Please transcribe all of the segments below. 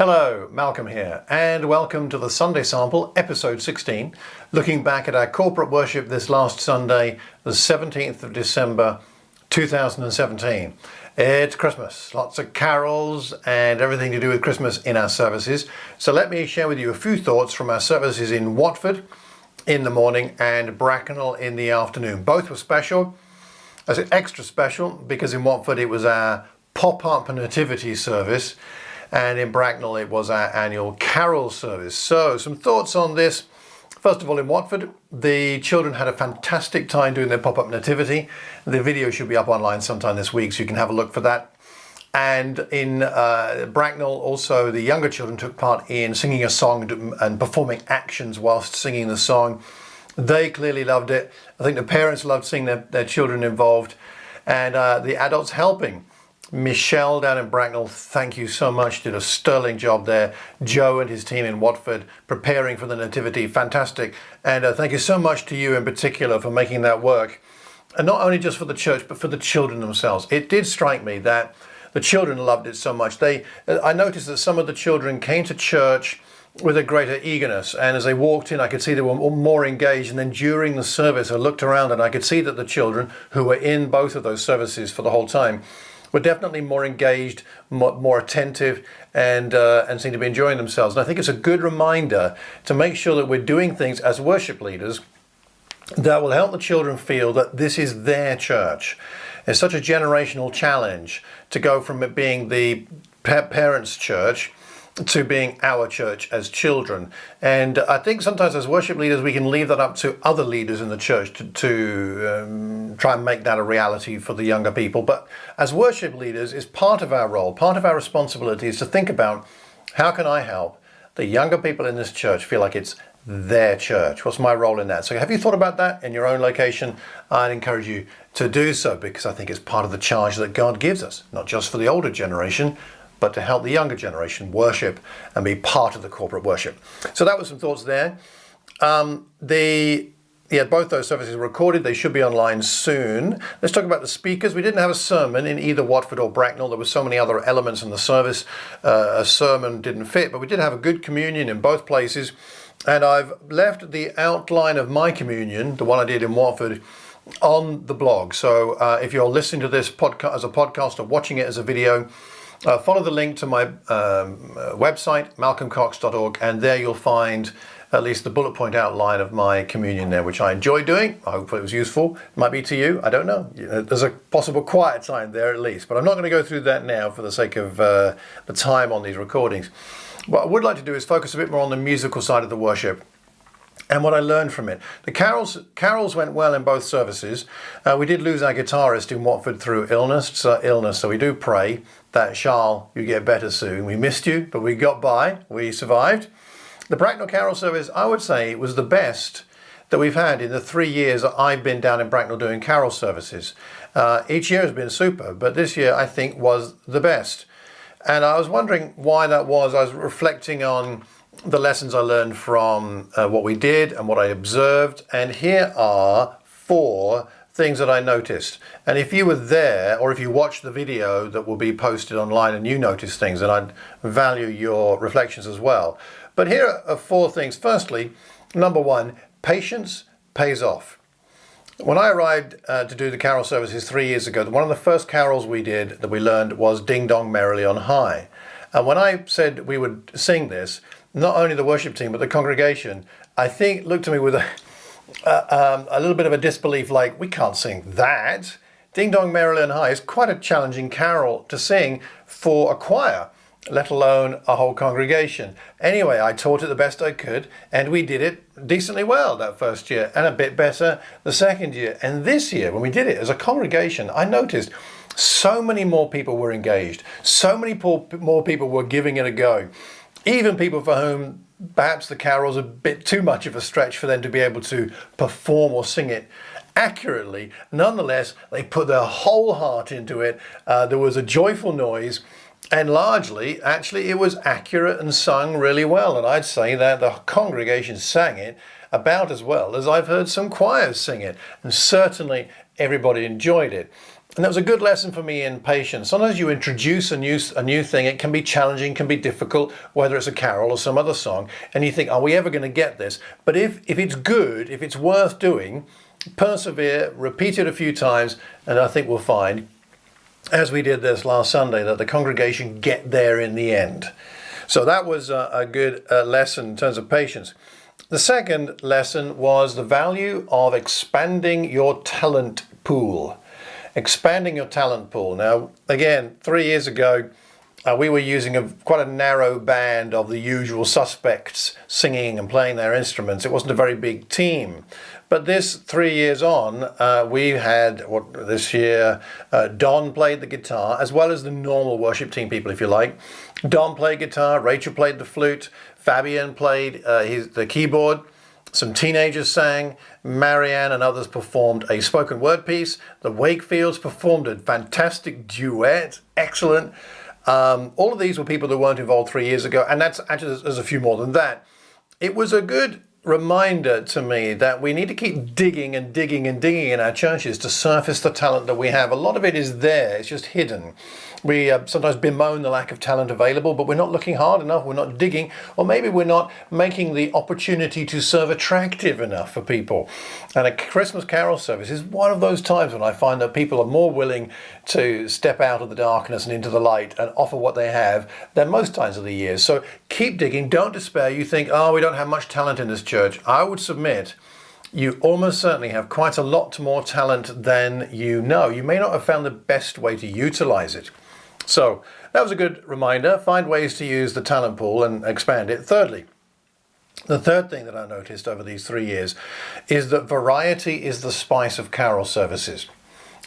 Hello, Malcolm here, and welcome to the Sunday Sample, episode 16, looking back at our corporate worship this last Sunday, the 17th of December, 2017. It's Christmas, lots of carols and everything to do with Christmas in our services. So let me share with you a few thoughts from our services in Watford in the morning and Bracknell in the afternoon. Both were special. I say extra special because in Watford it was our pop-up nativity service, and in Bracknell it was our annual carol service. So some thoughts on this. First of all, in Watford, the children had a fantastic time doing their pop-up nativity. The video should be up online sometime this week, so you can have a look for that. And in Bracknell, also the younger children took part in singing a song and performing actions whilst singing the song. They clearly loved it. I think the parents loved seeing their children involved, and the adults helping. Michelle down in Bracknell, thank you so much, did a sterling job there. Joe and his team in Watford preparing for the Nativity, fantastic. And thank you so much to you in particular for making that work. And not only just for the church, but for the children themselves. It did strike me that the children loved it so much. I noticed that some of the children came to church with a greater eagerness, and as they walked in I could see they were more engaged, and then during the service I looked around and I could see that the children who were in both of those services for the whole time were definitely more engaged, more attentive, and seem to be enjoying themselves. And I think it's a good reminder to make sure that we're doing things as worship leaders that will help the children feel that this is their church. It's such a generational challenge to go from it being the parents' church to being our church as children. And I think sometimes as worship leaders we can leave that up to other leaders in the church to try and make that a reality for the younger people. But as worship leaders, it's part of our role, part of our responsibility is to think about how can I help the younger people in this church feel like it's their church. What's my role in that? So have you thought about that in your own location? I'd encourage you to do so, because I think it's part of the charge that God gives us, not just for the older generation, but to help the younger generation worship and be part of the corporate worship. So that was some thoughts there. Both those services were recorded. They should be online soon. Let's talk about the speakers. We didn't have a sermon in either Watford or Bracknell. There were so many other elements in the service. A sermon didn't fit, but we did have a good communion in both places. And I've left the outline of my communion, the one I did in Watford, on the blog. So if you're listening to this podcast as a podcast or watching it as a video, follow the link to my website, malcolmcox.org, and there you'll find at least the bullet point outline of my communion there, which I enjoy doing. I hope it was useful. It might be to you. I don't know. There's a possible quiet time there at least, but I'm not going to go through that now for the sake of the time on these recordings. What I would like to do is focus a bit more on the musical side of the worship and what I learned from it. The carols went well in both services. We did lose our guitarist in Watford through illness, so we do pray that, Charles, you get better soon. We missed you, but we got by. We survived. The Bracknell Carol service, I would say, was the best that we've had in the 3 years that I've been down in Bracknell doing carol services. Each year has been super, but this year I think was the best. And I was wondering why that was. I was reflecting on the lessons I learned from what we did and what I observed. And here are 4 things that I noticed. And if you were there, or if you watched the video that will be posted online and you noticed things, then I'd value your reflections as well. But here are 4 things. Firstly, number 1, patience pays off. When I arrived to do the carol services 3 years ago, one of the first carols we did that we learned was Ding Dong Merrily on High. And when I said we would sing this, not only the worship team, but the congregation, I think looked at me with a little bit of a disbelief, like, we can't sing that. Ding Dong Merrily on High is quite a challenging carol to sing for a choir, let alone a whole congregation. Anyway, I taught it the best I could, and we did it decently well that first year, and a bit better the second year. And this year, when we did it as a congregation, I noticed so many more people were engaged. So many more people were giving it a go. Even people for whom perhaps the carol's a bit too much of a stretch for them to be able to perform or sing it accurately. Nonetheless, they put their whole heart into it. There was a joyful noise, and largely, actually, it was accurate and sung really well. And I'd say that the congregation sang it about as well as I've heard some choirs sing it. And certainly everybody enjoyed it. And that was a good lesson for me in patience. Sometimes you introduce a new thing, it can be challenging, can be difficult, whether it's a carol or some other song, and you think, are we ever going to get this? But if it's good, if it's worth doing, persevere, repeat it a few times, and I think we'll find, as we did this last Sunday, that the congregation get there in the end. So that was a good lesson in terms of patience. The second lesson was the value of expanding your talent pool. Expanding your talent pool. Now, again, 3 years ago, we were using quite a narrow band of the usual suspects singing and playing their instruments. It wasn't a very big team. But this 3 years on, we had, this year, Don played the guitar, as well as the normal worship team people, if you like. Don played guitar, Rachel played the flute, Fabian played the keyboard. Some teenagers sang, Marianne and others performed a spoken word piece, the Wakefields performed a fantastic duet, excellent. All of these were people that weren't involved 3 years ago, and that's actually, there's a few more than that. It was a good reminder to me that we need to keep digging and digging and digging in our churches to surface the talent that we have. A lot of it is there, it's just hidden. We sometimes bemoan the lack of talent available, but we're not looking hard enough, we're not digging, or maybe we're not making the opportunity to serve attractive enough for people. And a Christmas carol service is one of those times when I find that people are more willing to step out of the darkness and into the light and offer what they have than most times of the year. So keep digging, don't despair. You think, oh, we don't have much talent in this church. I would submit you almost certainly have quite a lot more talent than you know. You may not have found the best way to utilize it. So that was a good reminder. Find ways to use the talent pool and expand it. Thirdly, the third thing that I noticed over these 3 years is that variety is the spice of carol services.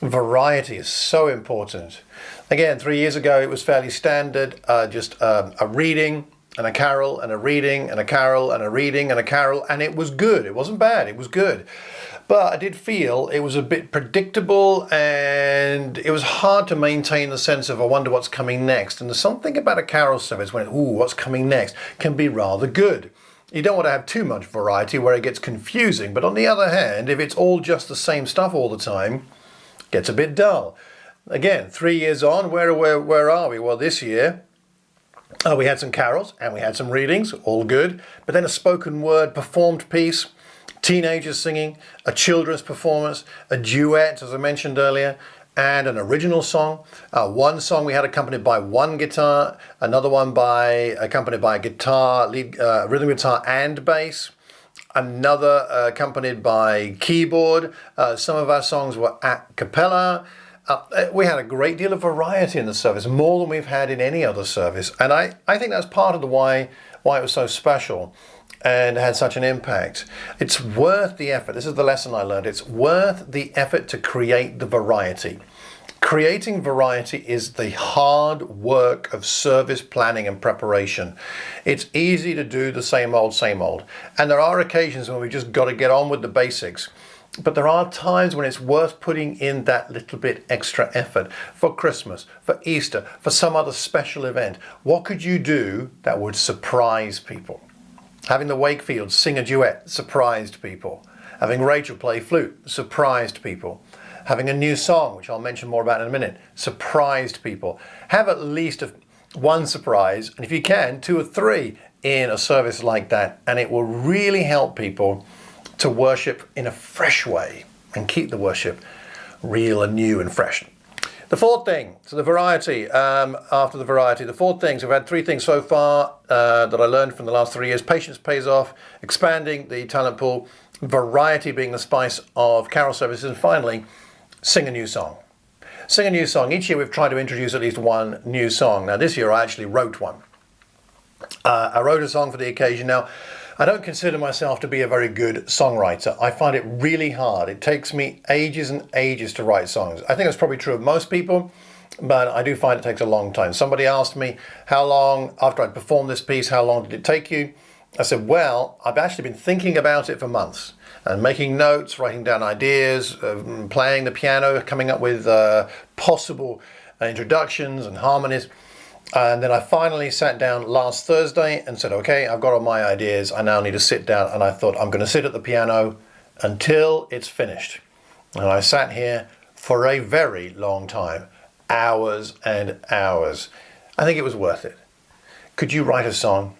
Variety is so important. Again, 3 years ago it was fairly standard, just a reading and a carol and a reading and a carol and a reading and a carol, and it was good. It wasn't bad, it was good. But I did feel it was a bit predictable and it was hard to maintain the sense of, I wonder what's coming next. And there's something about a carol service when, what's coming next, can be rather good. You don't want to have too much variety where it gets confusing. But on the other hand, if it's all just the same stuff all the time, it gets a bit dull. Again, 3 years on, where are we? Well, this year, we had some carols and we had some readings, all good. But then a spoken word performed piece, teenagers singing, a children's performance, a duet, as I mentioned earlier, and an original song. One song we had accompanied by one guitar, another one accompanied by a guitar, rhythm guitar and bass, another accompanied by keyboard. Some of our songs were a cappella. We had a great deal of variety in the service, more than we've had in any other service. And I think that's part of why it was so special and had such an impact. It's worth the effort. This is the lesson I learned. It's worth the effort to create the variety. Creating variety is the hard work of service planning and preparation. It's easy to do the same old. And there are occasions when we just got to get on with the basics. But there are times when it's worth putting in that little bit extra effort for Christmas, for Easter, for some other special event. What could you do that would surprise people? Having the Wakefields sing a duet surprised people. Having Rachel play flute surprised people. Having a new song, which I'll mention more about in a minute, surprised people. Have at least one surprise, and if you can, 2 or 3 in a service like that, and it will really help people to worship in a fresh way and keep the worship real and new and fresh. The fourth thing, so the variety, after the variety, the 4 things, I've had 3 things so far that I learned from the last 3 years. Patience pays off, expanding the talent pool, variety being the spice of carol services, and finally, sing a new song. Sing a new song. Each year we've tried to introduce at least one new song. Now this year I actually wrote one. I wrote a song for the occasion. Now, I don't consider myself to be a very good songwriter. I find it really hard. It takes me ages and ages to write songs. I think that's probably true of most people, but I do find it takes a long time. Somebody asked me how long, after I'd performed this piece, how long did it take you? I said, well, I've actually been thinking about it for months and making notes, writing down ideas, playing the piano, coming up with possible introductions and harmonies. And then I finally sat down last Thursday and said, okay, I've got all my ideas. I now need to sit down. And I thought, I'm going to sit at the piano until it's finished. And I sat here for a very long time, hours and hours. I think it was worth it. Could you write a song?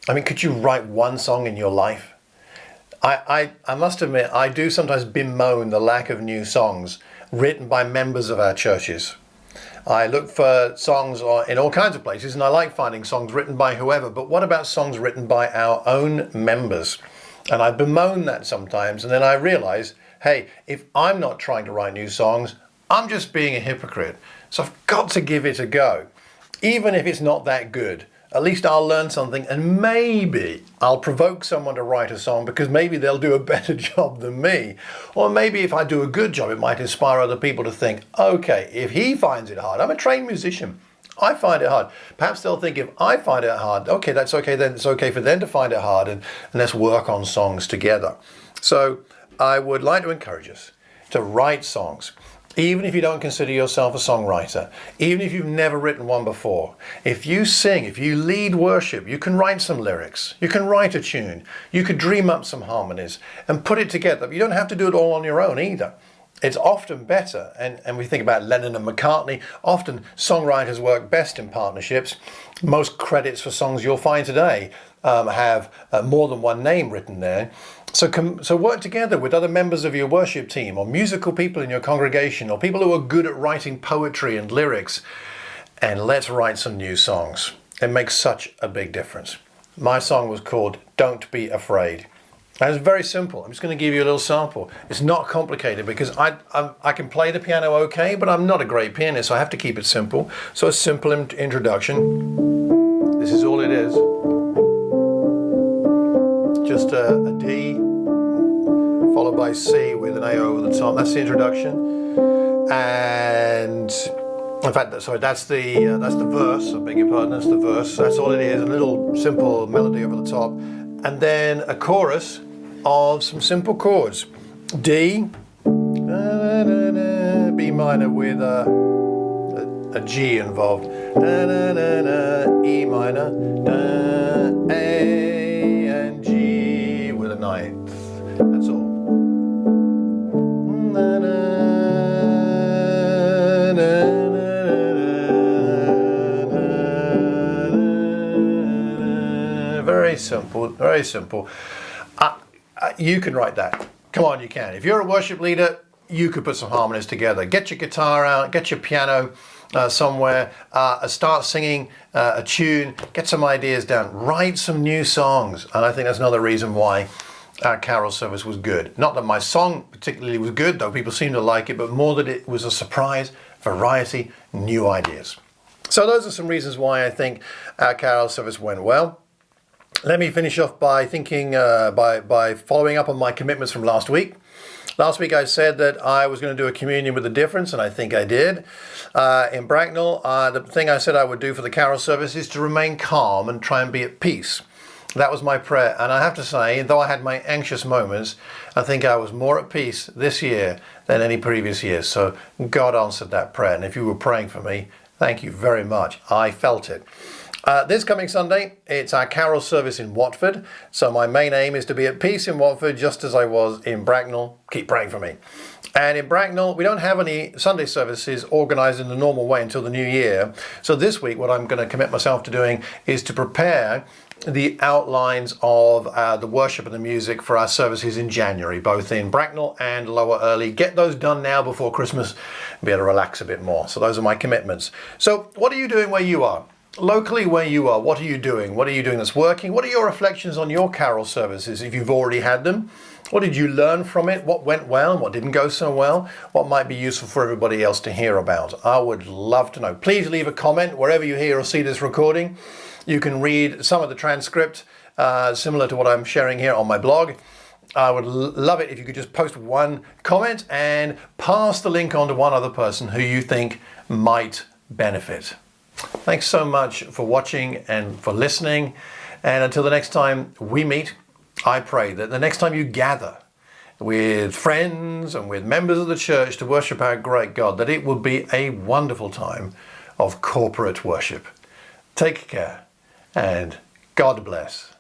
I mean, could you write one song in your life? I must admit, I do sometimes bemoan the lack of new songs written by members of our churches. I look for songs in all kinds of places, and I like finding songs written by whoever, but what about songs written by our own members? And I bemoan that sometimes, and then I realize, hey, if I'm not trying to write new songs, I'm just being a hypocrite. So I've got to give it a go. Even if it's not that good, at least I'll learn something, and maybe I'll provoke someone to write a song because maybe they'll do a better job than me. Or maybe if I do a good job, it might inspire other people to think, okay, if he finds it hard, I'm a trained musician, I find it hard. Perhaps they'll think if I find it hard, okay, that's okay, then it's okay for them to find it hard, and let's work on songs together. So I would like to encourage us to write songs. Even if you don't consider yourself a songwriter, even if you've never written one before, if you sing, if you lead worship, you can write some lyrics, you can write a tune, you could dream up some harmonies and put it together. You don't have to do it all on your own either. It's often better, and we think about Lennon and McCartney, often songwriters work best in partnerships. Most credits for songs you'll find today have more than one name written there. So work together with other members of your worship team or musical people in your congregation or people who are good at writing poetry and lyrics, and let's write some new songs. It makes such a big difference. My song was called Don't Be Afraid. And it's very simple. I'm just going to give you a little sample. It's not complicated because I can play the piano okay, but I'm not a great pianist, so I have to keep it simple. So a simple introduction. This is all it is. Just a D followed by C with an A over the top. That's the introduction. And in fact, that's the verse. I beg your pardon. That's the verse. That's all it is. A little simple melody over the top, and then a chorus of some simple chords. D, B minor with a G involved. E minor, A and G with a ninth. That's all. Very simple, very simple. You can write that. Come on, you can. If you're a worship leader, you could put some harmonies together. Get your guitar out, get your piano somewhere, start singing a tune, get some ideas down, write some new songs. And I think that's another reason why our carol service was good. Not that my song particularly was good, though people seemed to like it, but more that it was a surprise, variety, new ideas. So those are some reasons why I think our carol service went well. Let me finish off by thinking, by following up on my commitments from last week. Last week I said that I was going to do a communion with a difference, and I think I did. In Bracknell, the thing I said I would do for the carol service is to remain calm and try and be at peace. That was my prayer, and I have to say, though I had my anxious moments, I think I was more at peace this year than any previous year. So God answered that prayer, and if you were praying for me, thank you very much. I felt it. This coming Sunday, it's our carol service in Watford. So my main aim is to be at peace in Watford, just as I was in Bracknell. Keep praying for me. And in Bracknell, we don't have any Sunday services organised in the normal way until the new year. So this week, what I'm going to commit myself to doing is to prepare the outlines of the worship and the music for our services in January, both in Bracknell and Lower Early. Get those done now before Christmas and be able to relax a bit more. So those are my commitments. So what are you doing where you are? Locally where you are, what are you doing? What are you doing that's working? What are your reflections on your carol services if you've already had them? What did you learn from it? What went well and what didn't go so well? What might be useful for everybody else to hear about? I would love to know. Please leave a comment wherever you hear or see this recording. You can read some of the transcript similar to what I'm sharing here on my blog. I would love it if you could just post one comment and pass the link on to one other person who you think might benefit. Thanks so much for watching and for listening. And until the next time we meet, I pray that the next time you gather with friends and with members of the church to worship our great God, that it will be a wonderful time of corporate worship. Take care and God bless.